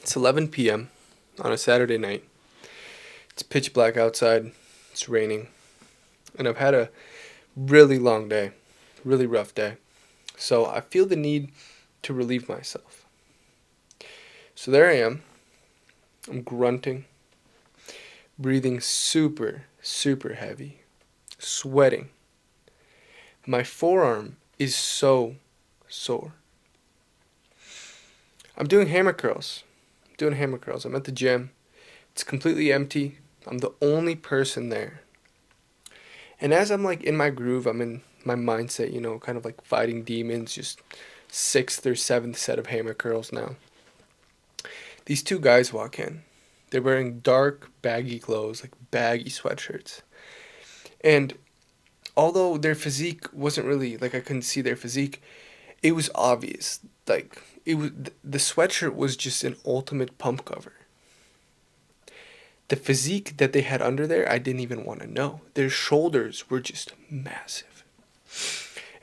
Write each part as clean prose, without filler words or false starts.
It's 11 p.m. on a Saturday night. It's pitch black outside. It's raining. And I've had a really long day, really rough day. So I feel the need to relieve myself. So there I am. I'm grunting, breathing super, super heavy, sweating. My forearm is so sore. I'm doing hammer curls. I'm at the gym. It's completely empty. I'm the only person there. And as I'm like in my groove, I'm in my mindset, kind of like fighting demons, just sixth or seventh set of hammer curls now. These two guys walk in. They're wearing dark, baggy clothes, like baggy sweatshirts. And although their physique wasn't really like I couldn't see their physique, it was obvious. Like the sweatshirt was just an ultimate pump cover. The physique that they had under there, I didn't even want to know. Their shoulders were just massive.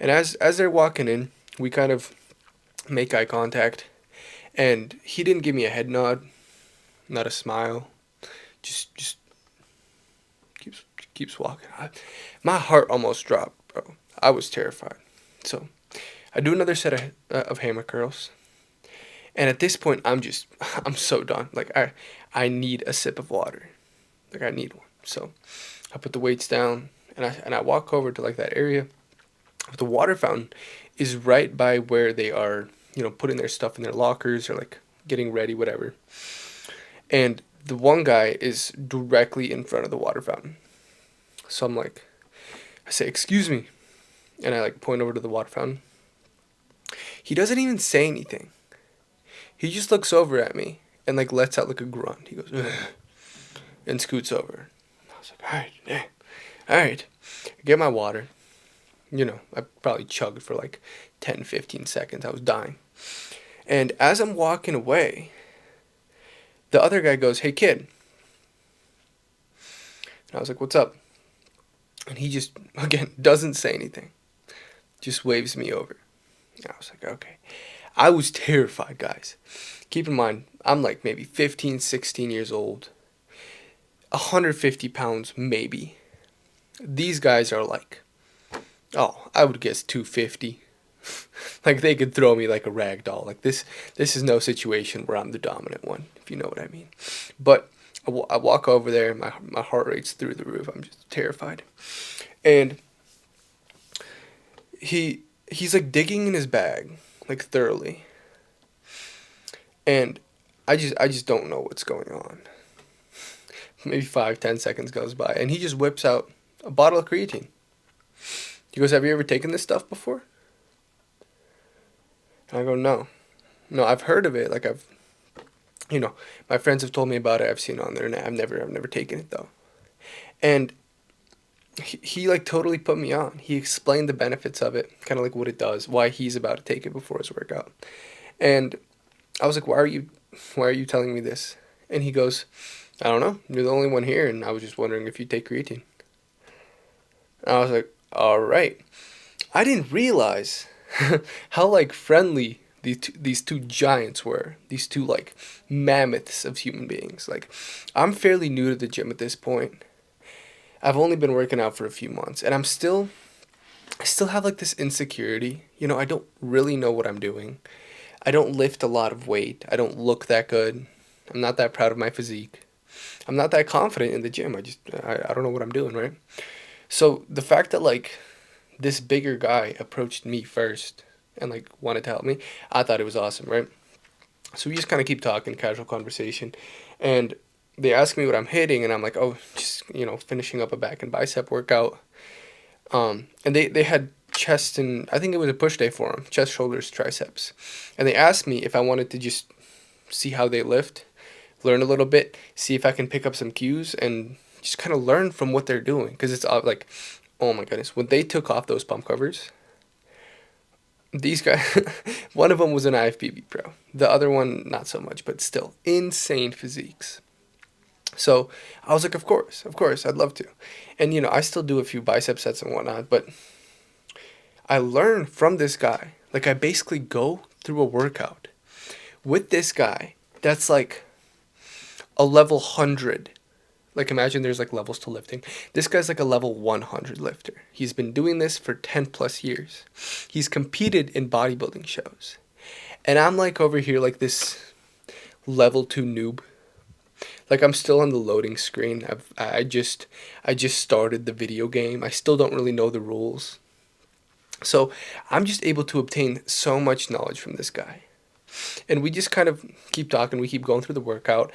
And as they're walking in, we kind of make eye contact, and he didn't give me a head nod, not a smile. Just keeps walking. My heart almost dropped, bro. I was terrified. So I do another set of hammer curls, and at this point, I'm so done. Like I need a sip of water. Like I need one. So I put the weights down, and I walk over to like that area. The water fountain is right by where they are, putting their stuff in their lockers or like getting ready, whatever. And the one guy is directly in front of the water fountain. So I say, "Excuse me," and I like point over to the water fountain. He doesn't even say anything. He just looks over at me and like lets out like a grunt. He goes, "Ugh," and scoots over. I was like, "All right, yeah, all right." I get my water. I probably chugged for like 10, 15 seconds. I was dying. And as I'm walking away, the other guy goes, "Hey, kid." And I was like, "What's up?" And he just, again, doesn't say anything. Just waves me over. And I was like, okay. I was terrified, guys. Keep in mind, I'm like maybe 15, 16 years old. 150 pounds, maybe. These guys are like, oh, I would guess 250. Like they could throw me like a rag doll. Like this is no situation where I'm the dominant one, if you know what I mean. But I walk over there, my heart rate's through the roof. I'm just terrified. And he's like digging in his bag, like thoroughly. And I just don't know what's going on. Maybe 5, 10 seconds goes by, and he just whips out a bottle of creatine. He goes, "Have you ever taken this stuff before?" And I go, "No. No, I've heard of it. Like my friends have told me about it. I've seen it on the internet. I've never taken it though." And he like totally put me on. He explained the benefits of it, kind of like what it does, why he's about to take it before his workout. And I was like, why are you telling me this? And he goes, "I don't know. You're the only one here, and I was just wondering if you take creatine." And I was like, all right. I didn't realize how like friendly these two giants were. These two like mammoths of human beings. Like I'm fairly new to the gym at this point. I've only been working out for a few months, and I still have like this insecurity. I don't really know what I'm doing. I don't lift a lot of weight. I don't look that good. I'm not that proud of my physique. I'm not that confident in the gym. I don't know what I'm doing, right? So the fact that like this bigger guy approached me first and like wanted to help me, I thought it was awesome, right? So we just kind of keep talking, casual conversation, and they ask me what I'm hitting, and I'm like, oh, just finishing up a back and bicep workout. And they had chest, and I think it was a push day for them, chest, shoulders, triceps, and they asked me if I wanted to just see how they lift, learn a little bit, see if I can pick up some cues, and just kind of learn from what they're doing, because it's like, oh my goodness, when they took off those pump covers, these guys, one of them was an IFBB pro, the other one not so much, but still insane physiques. So I was like, of course, I'd love to. And I still do a few bicep sets and whatnot, but I learn from this guy. Like I basically go through a workout with this guy that's like a level 100. Like, imagine there's like levels to lifting. This guy's like a level 100 lifter. He's been doing this for 10 plus years. He's competed in bodybuilding shows. And I'm like over here like this level 2 noob. Like, I'm still on the loading screen. I just started the video game. I still don't really know the rules. So, I'm just able to obtain so much knowledge from this guy. And we just kind of keep talking, we keep going through the workout.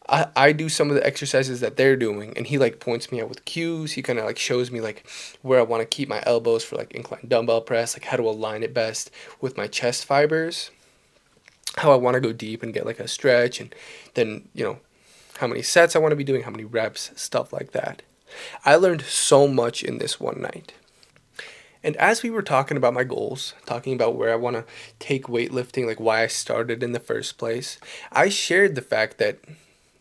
I do some of the exercises that they're doing, and he like points me out with cues. He kind of like shows me like where I want to keep my elbows for like incline dumbbell press, like how to align it best with my chest fibers, how I want to go deep and get like a stretch, and then, how many sets I want to be doing, how many reps, stuff like that. I learned so much in this one night. And as we were talking about my goals, talking about where I want to take weightlifting, like why I started in the first place, I shared the fact that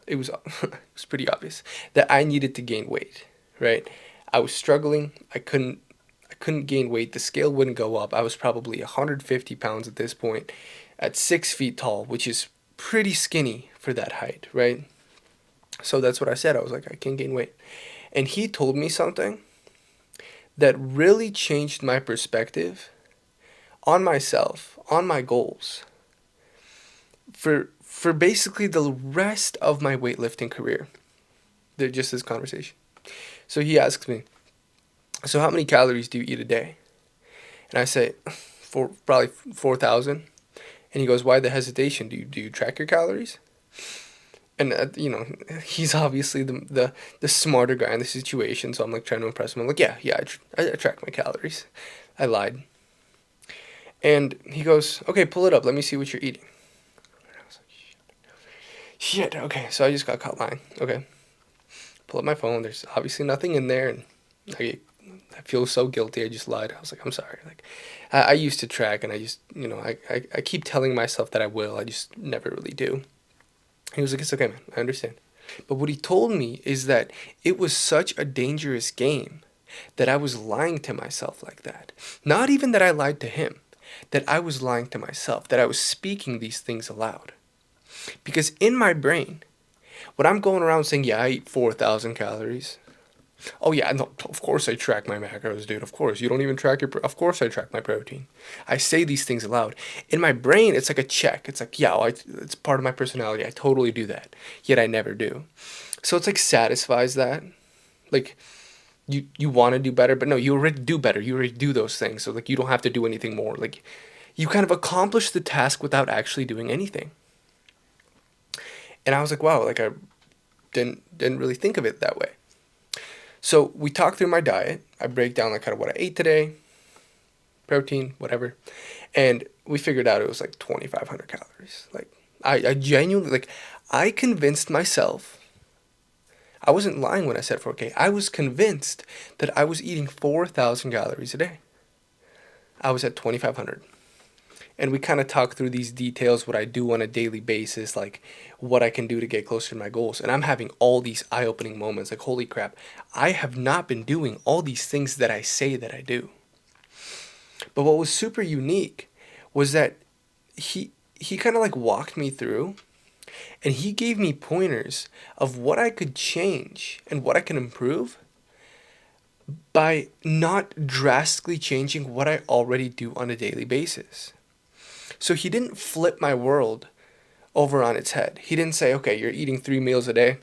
it was it was pretty obvious that I needed to gain weight, right? I was struggling. I couldn't gain weight. The scale wouldn't go up. I was probably 150 pounds at this point, at 6 feet tall, which is pretty skinny for that height, right? So that's what I said. I was like, I can't gain weight. And he told me something that really changed my perspective on myself, on my goals, for basically the rest of my weightlifting career. They're just this conversation. So he asks me, so how many calories do you eat a day? And I say, probably 4,000. And he goes, why the hesitation? Do you track your calories? And he's obviously the smarter guy in the situation. So I'm like trying to impress him. I'm like, yeah, I track my calories. I lied. And he goes, okay, pull it up. Let me see what you're eating. And I was like, shit. Okay, so I just got caught lying. Okay, pull up my phone. There's obviously nothing in there, and I feel so guilty. I just lied. I was like, I'm sorry. Like, I used to track, and I just, I keep telling myself that I will. I just never really do. He was like, it's okay, man. I understand. But what he told me is that it was such a dangerous game that I was lying to myself like that. Not even that I lied to him, that I was lying to myself, that I was speaking these things aloud. Because in my brain, when I'm going around saying, yeah, I eat 4,000 calories. Oh, yeah, no, of course I track my macros, dude. Of course. You don't even track of course I track my protein. I say these things aloud. In my brain, it's like a check. It's like, yeah, it's part of my personality. I totally do that. Yet I never do. So it's like satisfies that. Like, you want to do better, but no, you already do better. You already do those things. So, like, you don't have to do anything more. Like, you kind of accomplish the task without actually doing anything. And I was like, wow, like I didn't really think of it that way. So we talk through my diet. I break down like kind of what I ate today, protein, whatever, and we figured out it was like 2,500 calories. Like I genuinely like I convinced myself. I wasn't lying when I said 4K. I was convinced that I was eating 4,000 calories a day. I was at 2,500. And we kind of talk through these details, what I do on a daily basis, like what I can do to get closer to my goals. And I'm having all these eye-opening moments, like, holy crap, I have not been doing all these things that I say that I do. But what was super unique was that he kind of like walked me through, and he gave me pointers of what I could change and what I can improve by not drastically changing what I already do on a daily basis. So he didn't flip my world over on its head. He didn't say, okay, you're eating 3 meals a day,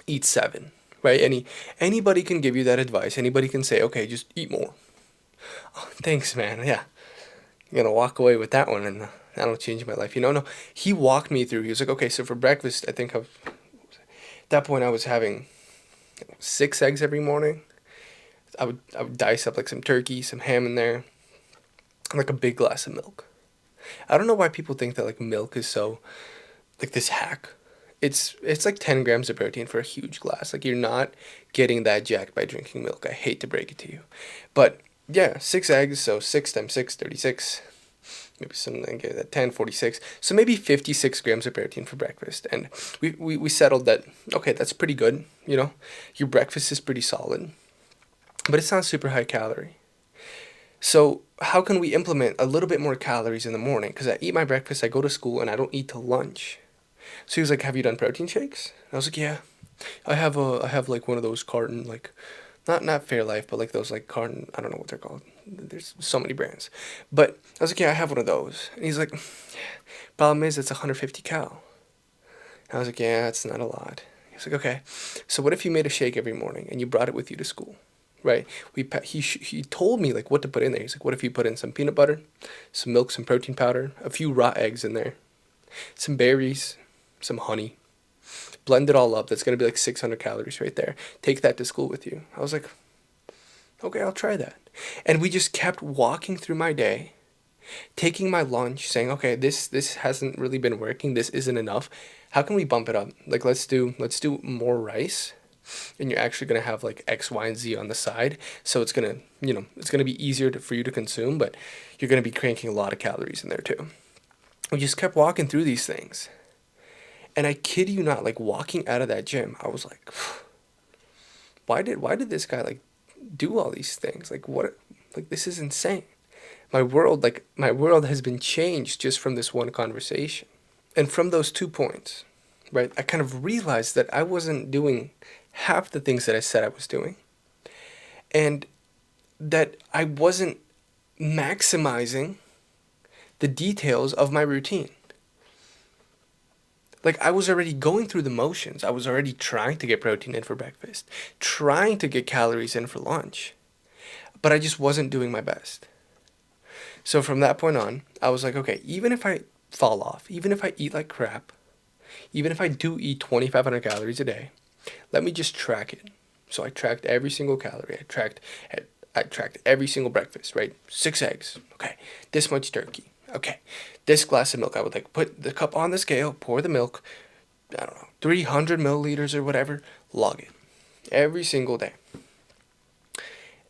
eat 7, right? Anybody can give you that advice. Anybody can say, okay, just eat more. Oh, thanks, man. Yeah, I'm gonna walk away with that one, and that'll change my life. No, he walked me through. He was like, okay, so for breakfast, at that point I was having 6 eggs every morning. I would dice up like some turkey, some ham in there, and like a big glass of milk. I don't know why people think that like milk is so like this hack. It's like 10 grams of protein for a huge glass. Like, you're not getting that jacked by drinking milk. I hate to break it to you. But yeah, 6 eggs, so 6 times 6, 36. Maybe something like that, 10, 46. So maybe 56 grams of protein for breakfast. And we settled that, okay, that's pretty good. Your breakfast is pretty solid. But it's not super high calorie. So how can we implement a little bit more calories in the morning? Because I eat my breakfast, I go to school, and I don't eat till lunch. So he was like, "Have you done protein shakes?" And I was like, "Yeah, I have like one of those carton like, not Fairlife, but like those like carton. I don't know what they're called. There's so many brands, but I was like, yeah, I have one of those." And he's like, "Problem is, it's 150 cal." And I was like, "Yeah, it's not a lot." He's like, "Okay, so what if you made a shake every morning and you brought it with you to school?" Right? He told me like what to put in there. He's like, "What if you put in some peanut butter, some milk, some protein powder, a few raw eggs in there, some berries, some honey, blend it all up. That's going to be like 600 calories right there. Take that to school with you." I was like, "Okay, I'll try that." And we just kept walking through my day, taking my lunch, saying, "Okay, this hasn't really been working. This isn't enough. How can we bump it up? Like let's do more rice, and you're actually going to have like X, Y, and Z on the side. So it's going to, it's going to be easier for you to consume, but you're going to be cranking a lot of calories in there too." We just kept walking through these things. And I kid you not, like walking out of that gym, I was like, why did this guy like do all these things? Like what, like this is insane. My world has been changed just from this one conversation. And from those 2 points, right, I kind of realized that I wasn't doing half the things that I said I was doing, and that I wasn't maximizing the details of my routine. Like I was already going through the motions. I was already trying to get protein in for breakfast, trying to get calories in for lunch, but I just wasn't doing my best. So from that point on, I was like, okay, even if I fall off, even if I eat like crap, even if I do eat 2,500 calories a day, let me just track it. So I tracked every single calorie. I tracked every single breakfast, right? 6 eggs. Okay. This much turkey. Okay. This glass of milk. I would like put the cup on the scale, pour the milk, I don't know, 300 milliliters or whatever, log it every single day.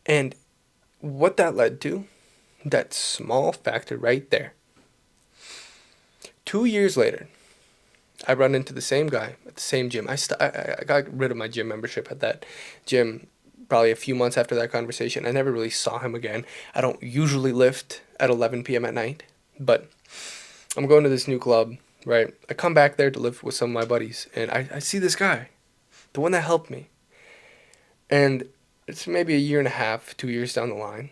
And what that led to, that small factor right there. 2 years later, I run into the same guy at the same gym. I got rid of my gym membership at that gym probably a few months after that conversation. I never really saw him again. I don't usually lift at 11 p.m. at night, but I'm going to this new club, right? I come back there to live with some of my buddies, and I see this guy, the one that helped me. And it's maybe a year and a half, 2 years down the line.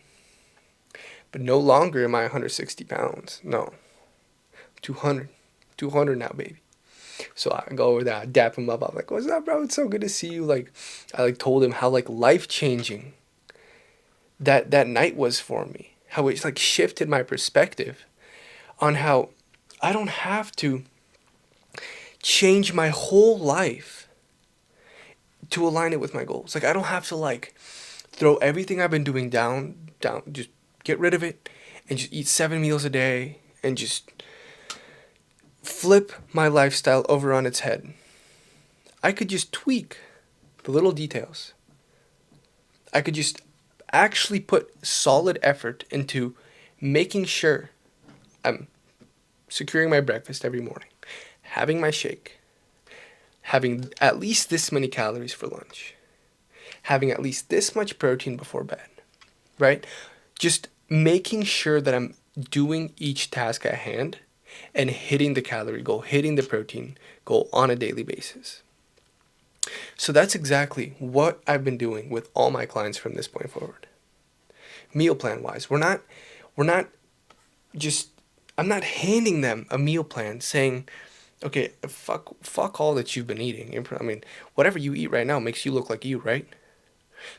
But no longer am I 160 pounds. No, 200. 200 now, baby. So I go over there, I dap him up. I'm like, "What's up, bro? It's so good to see you." Like, I like told him how like life changing that night was for me. How it's like shifted my perspective on how I don't have to change my whole life to align it with my goals. Like I don't have to like throw everything I've been doing down, just get rid of it and just eat 7 meals a day and just flip my lifestyle over on its head. I could just tweak the little details. I could just actually put solid effort into making sure I'm securing my breakfast every morning, having my shake, having at least this many calories for lunch, having at least this much protein before bed, right? Just making sure that I'm doing each task at hand and hitting the calorie goal, hitting the protein goal on a daily basis. So that's exactly what I've been doing with all my clients from this point forward. Meal plan wise, we're not just I'm not handing them a meal plan saying, "Okay, fuck all that you've been eating. I mean, whatever you eat right now makes you look like you, right?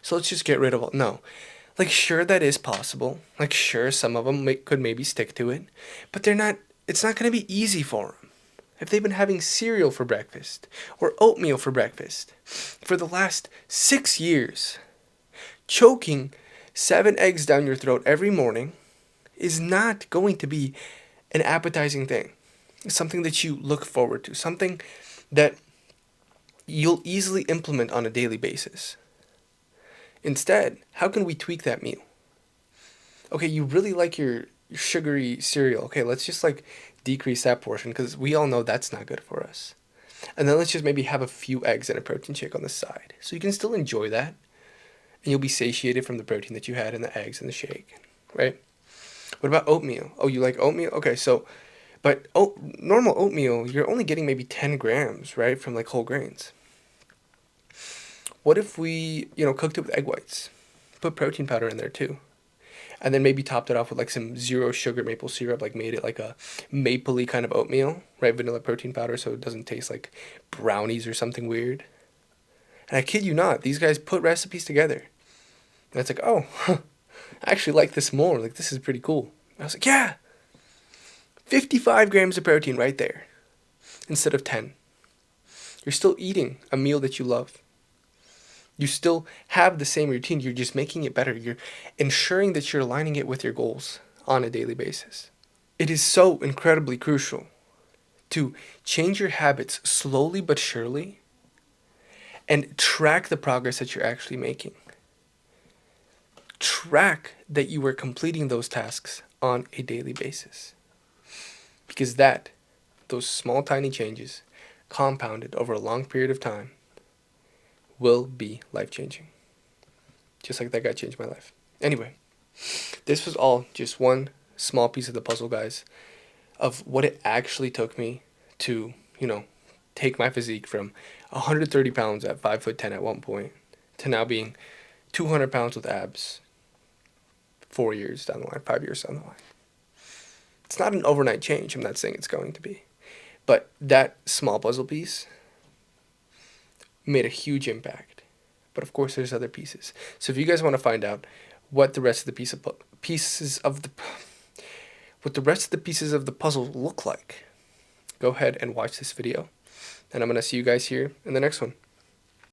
So let's just get rid of all." No. Like sure that is possible. Like sure some of them could maybe stick to it, but it's not going to be easy for them. If they've been having cereal for breakfast or oatmeal for breakfast for the last 6 years, choking 7 eggs down your throat every morning is not going to be an appetizing thing. It's something that you look forward to, something that you'll easily implement on a daily basis. Instead, how can we tweak that meal? Okay, you really like your sugary cereal. Okay, let's just like decrease that portion because we all know that's not good for us. And then let's just maybe have a few eggs and a protein shake on the side. So you can still enjoy that and you'll be satiated from the protein that you had in the eggs and the shake, right? What about oatmeal? Oh, you like oatmeal? Okay, so But normal oatmeal, you're only getting maybe 10 grams, right, from like whole grains. What if we, cooked it with egg whites? Put protein powder in there too. And then maybe topped it off with like some zero sugar maple syrup, like made it like a mapley kind of oatmeal, right? Vanilla protein powder so it doesn't taste like brownies or something weird. And I kid you not, these guys put recipes together. And it's like, oh, huh, I actually like this more. Like, this is pretty cool. I was like, yeah, 55 grams of protein right there instead of 10. You're still eating a meal that you love. You still have the same routine. You're just making it better. You're ensuring that you're aligning it with your goals on a daily basis. It is so incredibly crucial to change your habits slowly but surely and track the progress that you're actually making. Track that you are completing those tasks on a daily basis. Because those small tiny changes compounded over a long period of time will be life-changing. Just like that guy changed my life. Anyway, this was all just one small piece of the puzzle, guys, of what it actually took me to, take my physique from 130 pounds at 5'10" at one point to now being 200 pounds with abs 4 years down the line, 5 years down the line. It's not an overnight change. I'm not saying it's going to be. But that small puzzle piece made a huge impact. But of course, there's other pieces. So if you guys want to find out what the rest of the pieces of the puzzle look like, go ahead and watch this video. And I'm going to see you guys here in the next one.